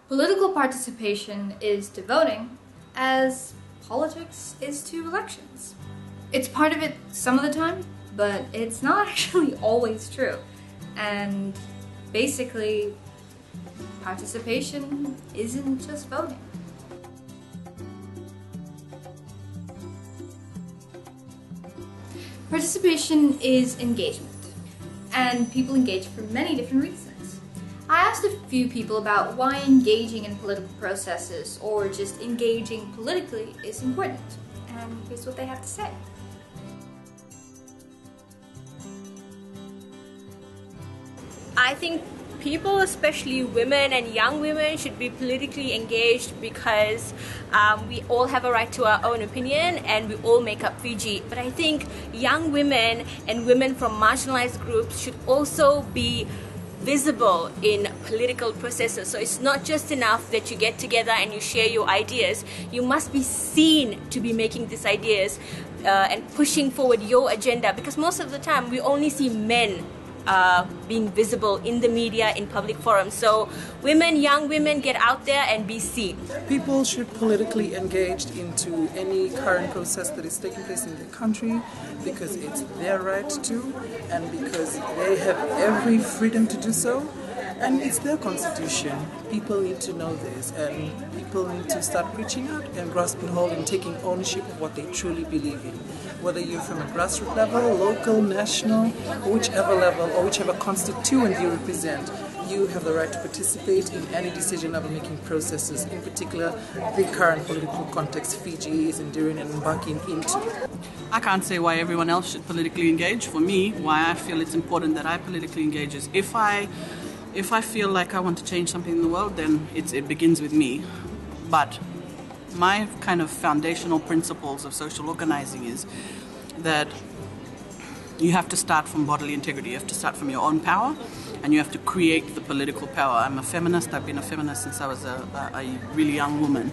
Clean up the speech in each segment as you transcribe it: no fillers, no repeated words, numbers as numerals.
Political participation is to voting as politics is to elections. It's part of it some of the time, but it's not actually always true. And basically, participation isn't just voting. Participation is engagement, and people engage for many different reasons. I asked a few people about why engaging in political processes or just engaging politically is important, and here's what they have to say. I think people, especially women and young women, should be politically engaged because we all have a right to our own opinion and we all make up Fiji. But I think young women and women from marginalized groups should also be visible in political processes. So it's not just enough that you get together and you share your ideas. You must be seen to be making these ideas and pushing forward your agenda, because most of the time we only see men being visible in the media, in public forums. So women, young women, get out there and be seen. People should politically engage into any current process that is taking place in the country because it's their right to, and because they have every freedom to do so, and it's their constitution. People need to know this, and people need to start reaching out and grasping hold and taking ownership of what they truly believe in. Whether you're from a grassroots level, local, national, or whichever level or whichever constituent you represent, you have the right to participate in any decision-making processes, in particular the current political context Fiji is enduring and embarking into. I can't say why everyone else should politically engage. For me, why I feel it's important that I politically engage is if I feel like I want to change something in the world, then it begins with me. But my kind of foundational principles of social organizing is that you have to start from bodily integrity. You have to start from your own power, and you have to create the political power. I'm a feminist. I've been a feminist since I was a really young woman,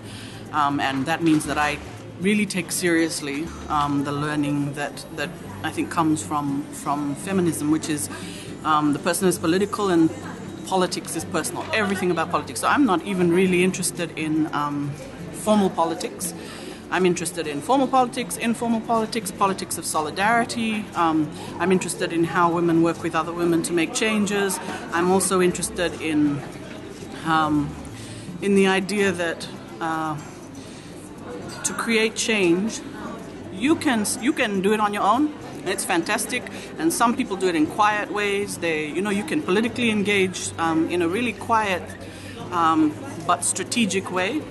and that means that I really take seriously the learning that I think comes from feminism, which is the person is political and politics is personal. Everything about politics. So I'm not even really interested in formal politics. I'm interested in formal politics, informal politics, politics of solidarity. I'm interested in how women work with other women to make changes. I'm also interested in the idea that to create change, you can do it on your own. It's fantastic, and some people do it in quiet ways. You can politically engage in a really quiet but strategic way.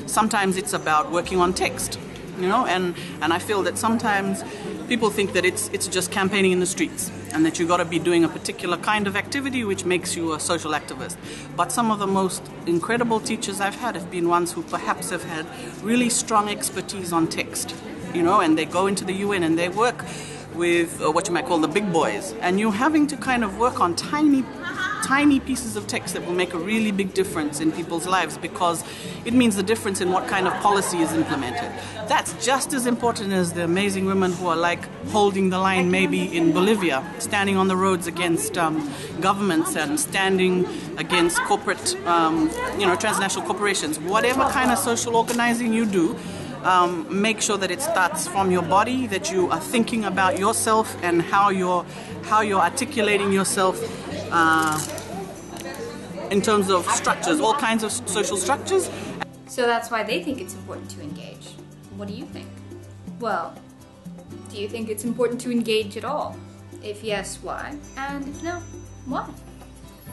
Sometimes it's about working on text, and I feel that sometimes people think that it's just campaigning in the streets and that you've got to be doing a particular kind of activity which makes you a social activist. But some of the most incredible teachers I've had have been ones who perhaps have had really strong expertise on text, and they go into the UN and they work with what you might call the big boys, and you're having to kind of work on tiny pieces of text that will make a really big difference in people's lives, because it means the difference in what kind of policy is implemented. That's just as important as the amazing women who are like holding the line maybe in Bolivia, standing on the roads against governments and standing against corporate, transnational corporations. Whatever kind of social organizing you do, make sure that it starts from your body, that you are thinking about yourself and how you're articulating yourself in terms of structures, all kinds of social structures. So that's why they think it's important to engage. What do you think? Well, do you think it's important to engage at all? If yes, why? And if no, why?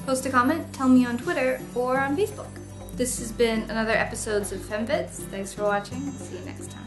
Post a comment, tell me on Twitter or on Facebook. This has been another episode of FemVids. Thanks for watching. See you next time.